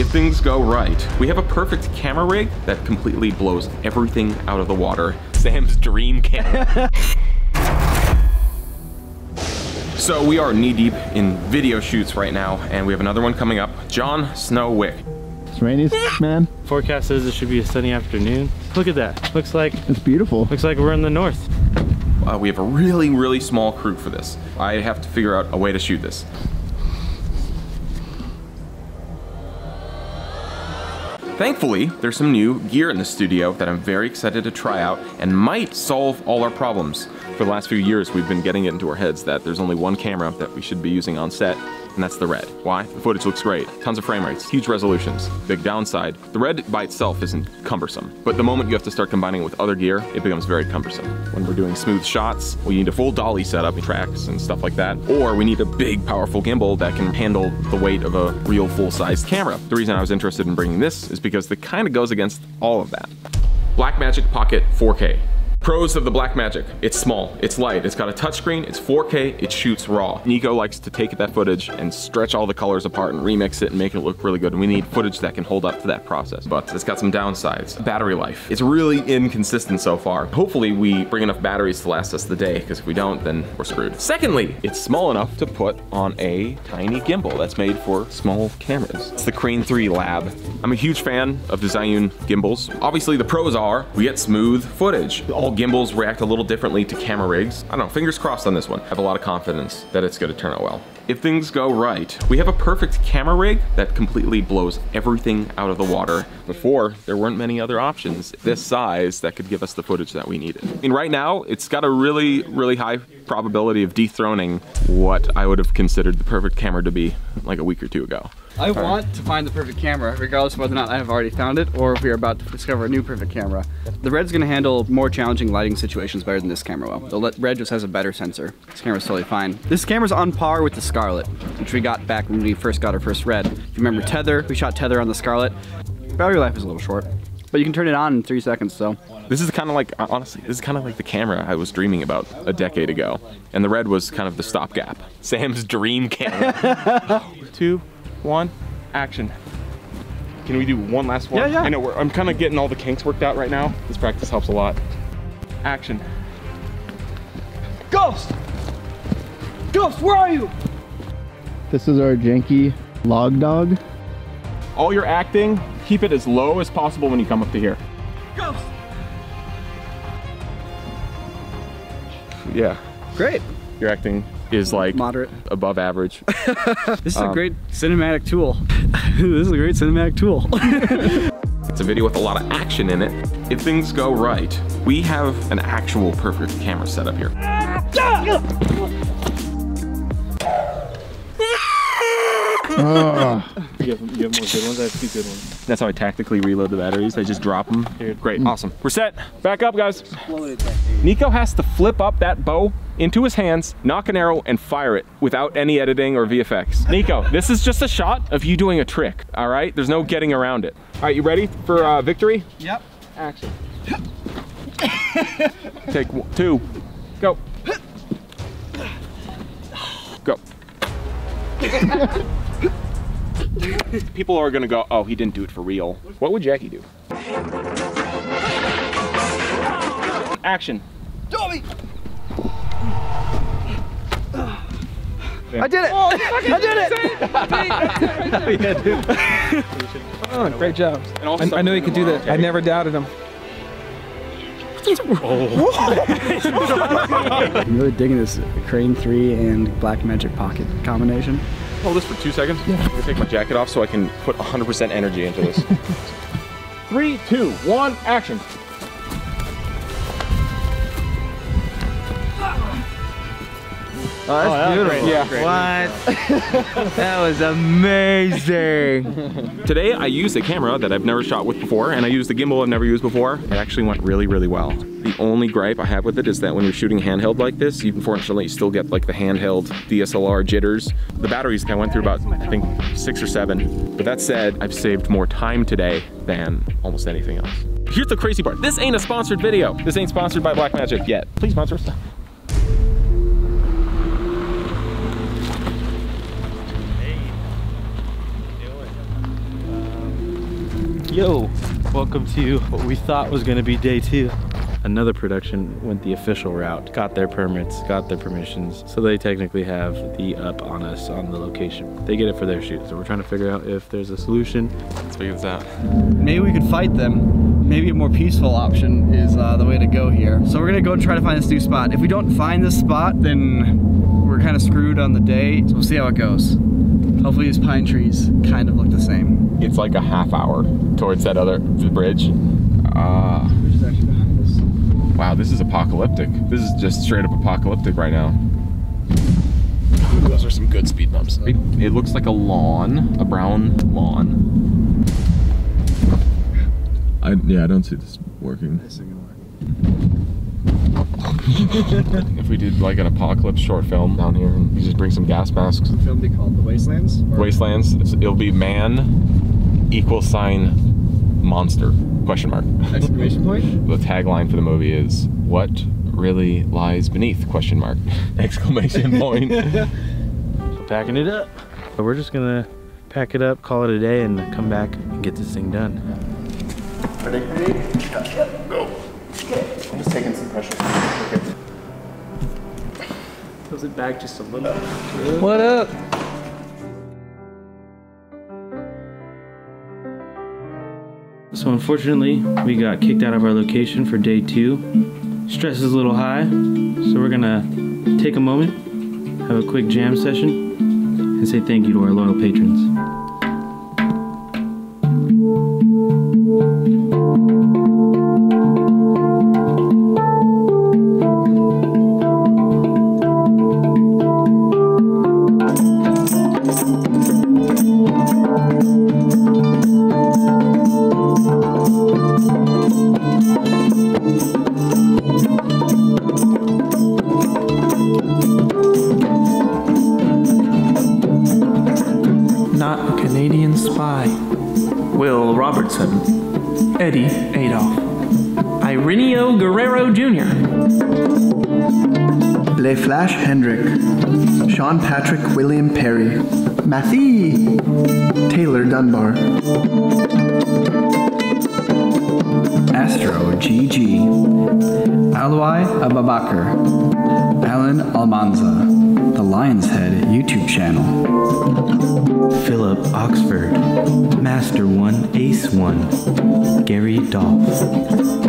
If things go right, we have a perfect camera rig that completely blows everything out of the water. Sam's dream camera. So we are knee-deep in video shoots right now, and we have another one coming up. Jon Snow Wick. It's rainy, man. Forecast says it should be a sunny afternoon. Look at that. Looks like it's beautiful. Looks like we're in the north. We have a really small crew for this. I have to figure out a way to shoot this. Thankfully, there's some new gear in the studio that I'm very excited to try out and might solve all our problems. For the last few years, we've been getting it into our heads that there's only one camera that we should be using on set, and that's the Red. Why? The footage looks great. Tons of frame rates, huge resolutions. Big downside, the Red by itself isn't cumbersome, but the moment you have to start combining it with other gear, it becomes very cumbersome. When we're doing smooth shots, we need a full dolly setup, tracks and stuff like that, or we need a big, powerful gimbal that can handle the weight of a real full-sized camera. The reason I was interested in bringing this is because it kind of goes against all of that. Blackmagic Pocket 4K. Pros of the Blackmagic: it's small, it's light, it's got a touchscreen, it's 4K, it shoots raw. Nico likes to take that footage and stretch all the colors apart and remix it and make it look really good, and we need footage that can hold up to that process. But it's got some downsides. Battery life. It's really inconsistent so far. Hopefully we bring enough batteries to last us the day, because if we don't, then we're screwed. Secondly, it's small enough to put on a tiny gimbal that's made for small cameras. It's the Crane 3 Lab. I'm a huge fan of Zhiyun gimbals. Obviously the pros are, we get smooth footage. All gimbals react a little differently to camera rigs. I don't know, fingers crossed on this one. I have a lot of confidence that it's gonna turn out well. If things go right, we have a perfect camera rig that completely blows everything out of the water. Before, there weren't many other options this size that could give us the footage that we needed. I mean, right now, it's got a really high probability of dethroning what I would have considered the perfect camera to be like a week or two ago. I want to find the perfect camera, regardless of whether or not I have already found it or if we are about to discover a new perfect camera. The Red's going to handle more challenging lighting situations better than this camera will. The Red just has a better sensor. This camera's totally fine. This camera's on par with the Scarlet, which we got back when we first got our first Red. If you remember Tether, we shot Tether on the Scarlet. Battery life is a little short, but you can turn it on in 3 seconds, so. This is kind of like, honestly, this is kind of like the camera I was dreaming about a decade ago. And the Red was kind of the stopgap. Sam's dream camera. 2, 1, action. Can we do one last one? Yeah. I know, I'm kind of getting all the kinks worked out right now. This practice helps a lot. Action. Ghost! Ghost, where are you? This is our janky log dog. All your acting, keep it as low as possible when you come up to here. Ghost! Yeah. Great. Your acting is like moderate, above average. This is a great cinematic tool. This is a great cinematic tool. It's a video with a lot of action in it. If things go right, we have an actual perfect camera setup here. You have more good ones? I have 2 good ones. That's how I tactically reload the batteries. I just drop them. Great, awesome. We're set. Back up, guys. Nico has to flip up that bow into his hands, knock an arrow, and fire it without any editing or VFX. Nico, this is just a shot of you doing a trick, all right? There's no getting around it. All right, you ready for victory? Yep. Action. Take 2, go. Go. People are gonna go, oh, he didn't do it for real. What would Jackie do? Action. Dobby! I did it! Oh, I did it! Oh, great job. I know he could do that. I never doubted him. I'm really digging this Crane 3 and Blackmagic Pocket combination. Hold this for 2 seconds. Yeah. I'm gonna take my jacket off so I can put 100% energy into this. 3, 2, 1, action. Oh, that's beautiful. Yeah. What? That was amazing. Today I used a camera that I've never shot with before, and I used a gimbal I've never used before. It actually went really well. The only gripe I have with it is that when you're shooting handheld like this, you unfortunately still get like the handheld DSLR jitters. The batteries I went through about, I think, 6 or 7. But that said, I've saved more time today than almost anything else. Here's the crazy part. This ain't a sponsored video. This ain't sponsored by Blackmagic yet. Please sponsor us. Yo, welcome to what we thought was gonna be day 2. Another production went the official route, got their permits, got their permissions, so they technically have the up on us on the location. They get it for their shoot, so we're trying to figure out if there's a solution. Let's figure this out. Maybe we could fight them. Maybe a more peaceful option is the way to go here. So we're gonna go and try to find this new spot. If we don't find this spot, then we're kind of screwed on the day, so we'll see how it goes. Hopefully these pine trees kind of look the same. It's like a half hour towards that other bridge. Which is actually behind us. Wow, this is apocalyptic. This is just straight up apocalyptic right now. Those are some good speed bumps. It looks like a lawn, a brown lawn. Yeah, I don't see this working. If we did like an apocalypse short film down here, and you just bring some gas masks. The film be called The Wastelands? Wastelands. It'll be man = monster ? Exclamation point? The tagline for the movie is "What really lies beneath ? Exclamation point. So packing it up. So we're just gonna pack it up, call it a day, and come back and get this thing done. Ready? Go. Okay. I'm just taking some pressure. Okay. Pulls it back just a little. What up? So unfortunately, we got kicked out of our location for day 2. Stress is a little high, so we're gonna take a moment, have a quick jam session, and say thank you to our loyal patrons. Not a Canadian spy. Will Robertson. Eddie Adolf. Ireneo Guerrero Jr. Le Flash Hendrick. Sean Patrick William Perry. Matthew Taylor Dunbar. Astro GG. Alwai Ababakar. Alan Almanza. The Lion's Head YouTube channel. Philip Oxford, Master 1, Ace 1, Gary Dolph,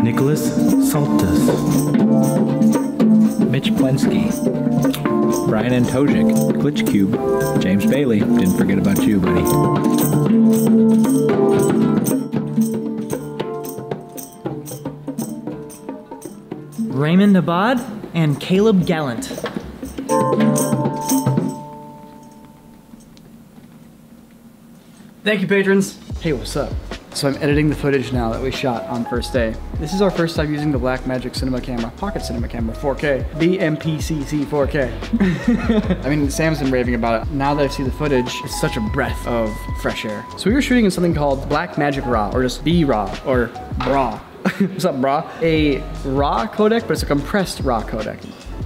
Nicholas Saltus, Mitch Plensky. Brian Antojic. Glitch Cube. James Bailey. Didn't forget about you, buddy. Raymond Abad and Caleb Gallant. Thank you, patrons. Hey, what's up? So I'm editing the footage now that we shot on first day. This is our first time using the Blackmagic Cinema Camera, Pocket Cinema Camera 4K, BMPCC 4K. I mean, Sam's been raving about it. Now that I see the footage, it's such a breath of fresh air. So we were shooting in something called Blackmagic RAW, or just B-RAW, or BRAW. What's up, BRAW? A RAW codec, but it's a compressed RAW codec.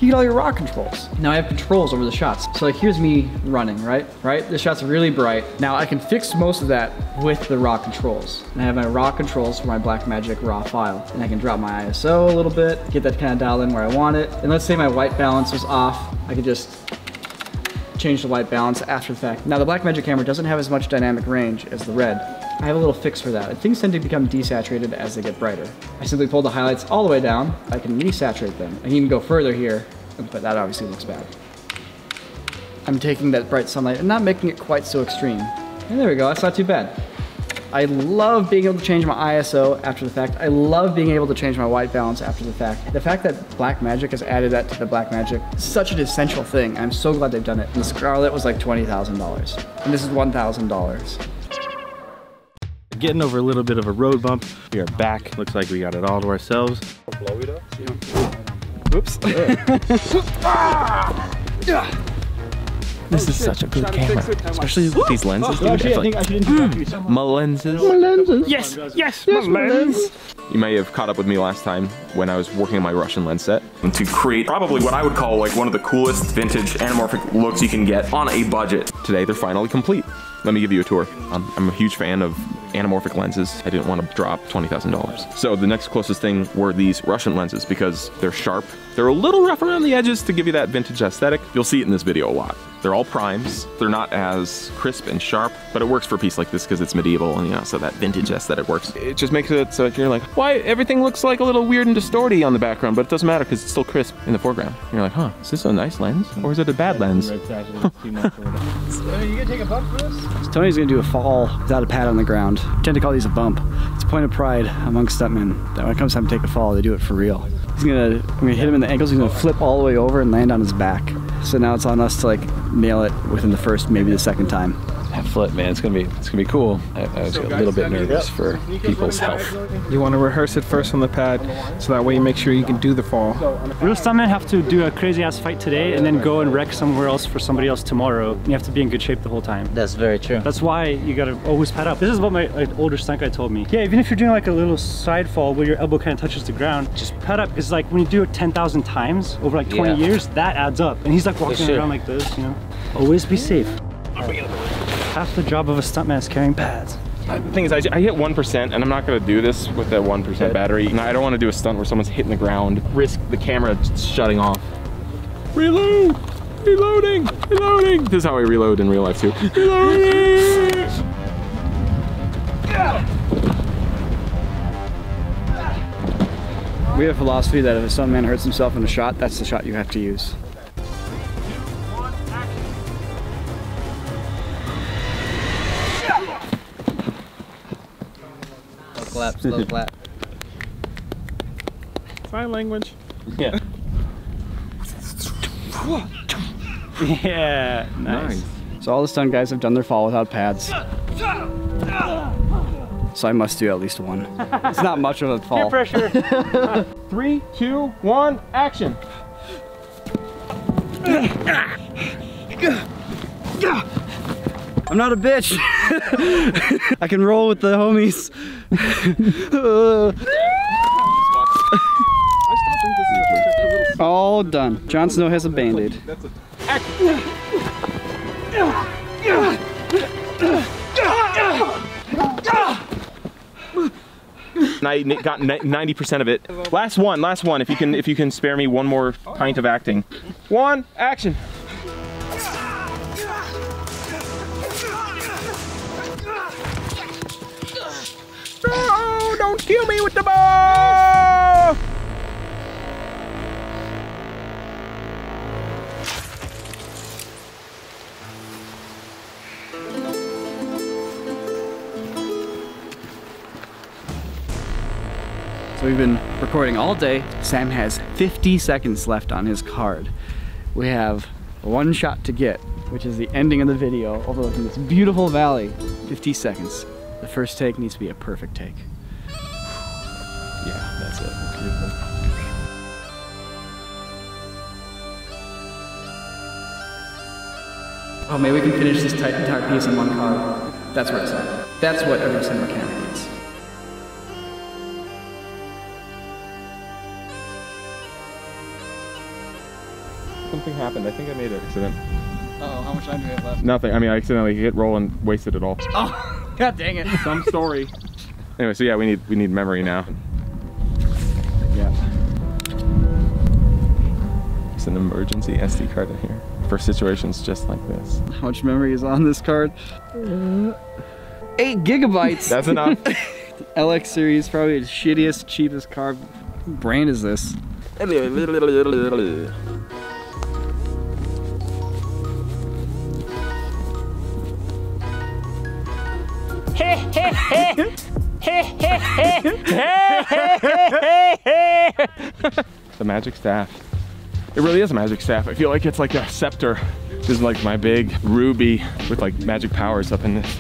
You get all your raw controls. Now I have controls over the shots. So like here's me running, right? The shot's really bright. Now I can fix most of that with the raw controls. And I have my raw controls for my Blackmagic RAW file. And I can drop my ISO a little bit, get that kind of dialed in where I want it. And let's say my white balance was off. I could just change the white balance after the fact. Now the Blackmagic camera doesn't have as much dynamic range as the Red. I have a little fix for that. Things tend to become desaturated as they get brighter. I simply pull the highlights all the way down. I can resaturate them. I can even go further here, but that obviously looks bad. I'm taking that bright sunlight and not making it quite so extreme. And there we go, that's not too bad. I love being able to change my ISO after the fact. I love being able to change my white balance after the fact. The fact that Blackmagic has added that to the Blackmagic is such an essential thing. I'm so glad they've done it. And the Scarlet was like $20,000. And this is $1,000. Getting over a little bit of a road bump. We are back. Looks like we got it all to ourselves. Blow it up. Oops. This is such a good camera, especially with these lenses. My lenses. Yes, yes, my lens. You may have caught up with me last time when I was working on my Russian lens set and to create probably what I would call like one of the coolest vintage anamorphic looks you can get on a budget. Today they're finally complete. Let me give you a tour. I'm a huge fan of anamorphic lenses. I didn't want to drop $20,000. So the next closest thing were these Russian lenses because they're sharp. They're a little rough around the edges to give you that vintage aesthetic. You'll see it in this video a lot. They're all primes. They're not as crisp and sharp, but it works for a piece like this because it's medieval and, you know, so that vintage aesthetic works. It just makes it so you're like, why everything looks like a little weird and distorty on the background, but it doesn't matter because it's still crisp in the foreground. And you're like, huh, is this a nice lens or is it a bad lens? So you gonna take a bump for this? So Tony's gonna do a fall without a pad on the ground. I tend to call these a bump. It's a point of pride amongst stuntmen that when it comes time to take a fall, they do it for real. I'm gonna hit him in the ankles. He's gonna flip all the way over and land on his back. So now it's on us to like nail it within the first, maybe the second time. That flip, man, it's gonna be cool. I was a little bit nervous for people's health. You want to rehearse it first on the pad, so that way you make sure you can do the fall. Real stuntmen have to do a crazy ass fight today and then go and wreck somewhere else for somebody else tomorrow. You have to be in good shape the whole time. That's very true. That's why you gotta always pad up. This is what my older stunt guy told me. Yeah, even if you're doing like a little side fall where your elbow kind of touches the ground, just pad up. Because like when you do it 10,000 times over like 20 years, that adds up. And he's like walking around like this, you know. Always be safe. Half the job of a stuntman is carrying pads. The thing is, I hit 1%, and I'm not gonna do this with that 1% battery. And I don't want to do a stunt where someone's hitting the ground, risk the camera shutting off. Reload! Reloading! Reloading! This is how I reload in real life too. Reloading! We have a philosophy that if a stuntman hurts himself in a shot, that's the shot you have to use. Slow clap. Sign language. Yeah. Yeah, nice. So all the stunt guys have done their fall without pads. So I must do at least one. It's not much of a fall. Peer pressure. 3, 2, 1, action. I'm not a bitch. I can roll with the homies. All done. Jon Snow has a band-aid. I got 90% of it. Last one. If you can spare me one more pint of acting. 1, action. No, don't kill me with the ball! So we've been recording all day. Sam has 50 seconds left on his card. We have one shot to get, which is the ending of the video overlooking this beautiful valley. 50 seconds. The first take needs to be a perfect take. Yeah, that's it. That's beautiful. Oh, maybe we can finish this entire piece in one card. That's where it's at. That's what every cinema camera needs. Something happened. I think I made an accident. Uh-oh, how much time do we have left? Nothing. I mean, I accidentally hit roll and wasted it all. Oh, god dang it. Some story. Anyway, so yeah, we need memory now. Yeah. It's an emergency SD card in here for situations just like this. How much memory is on this card? 8 gigabytes. That's enough. The LX series, probably the shittiest, cheapest card. What brand is this? The magic staff. It really is a magic staff. I feel like it's like a scepter. This is like my big ruby with like magic powers up in this.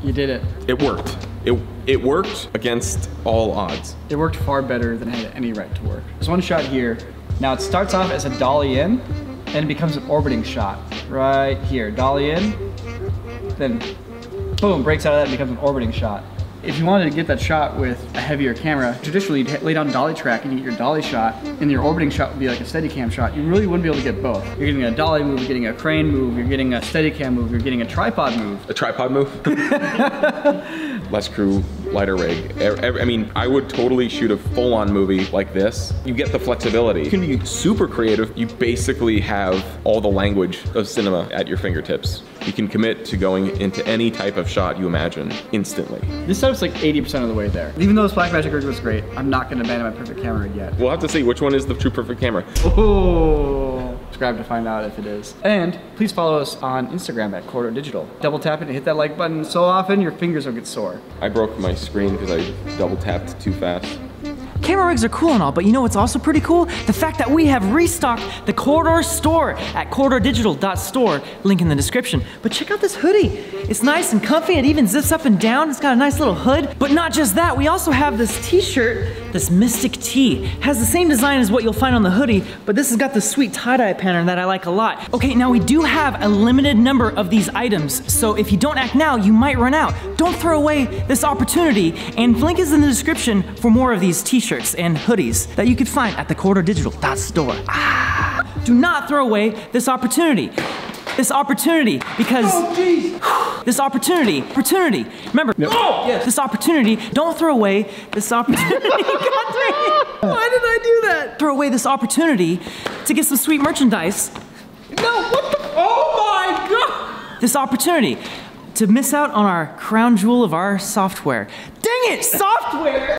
You did it. It worked. It worked against all odds. It worked far better than it had any right to work. There's one shot here. Now it starts off as a dolly in, and it becomes an orbiting shot. Right here, dolly in, then boom, breaks out of that and becomes an orbiting shot. If you wanted to get that shot with a heavier camera, traditionally you'd lay down dolly track and you get your dolly shot, and your orbiting shot would be like a Steadicam shot. You really wouldn't be able to get both. You're getting a dolly move, you're getting a crane move, you're getting a Steadicam move, you're getting a tripod move. A tripod move? less crew, lighter rig. I mean, I would totally shoot a full-on movie like this. You get the flexibility. You can be super creative. You basically have all the language of cinema at your fingertips. You can commit to going into any type of shot you imagine instantly. This setup's like 80% of the way there. Even though this Blackmagic rig was great, I'm not gonna abandon my perfect camera yet. We'll have to see which one is the true perfect camera. Oh, subscribe to find out if it is. And please follow us on Instagram at Corridor Digital. Double tap it and hit that like button so often your fingers will get sore. I broke my screen because I double tapped too fast. Camera rigs are cool and all, but you know what's also pretty cool? The fact that we have restocked the Corridor store at corridordigital.store, link in the description. But check out this hoodie. It's nice and comfy, it even zips up and down. It's got a nice little hood. But not just that, we also have this t-shirt, this Mystic Tee. Has the same design as what you'll find on the hoodie, but this has got the sweet tie-dye pattern that I like a lot. Okay, now we do have a limited number of these items, so if you don't act now, you might run out. Don't throw away this opportunity, and link is in the description for more of these t-shirts and hoodies that you could find at the corridordigital.store. Do not throw away this opportunity. This opportunity, because this opportunity. Remember, this opportunity, don't throw away this opportunity. God dang it. Why did I do that? Throw away this opportunity to get some sweet merchandise. No, what the, oh my God. This opportunity to miss out on our crown jewel of our software. Dang it, software!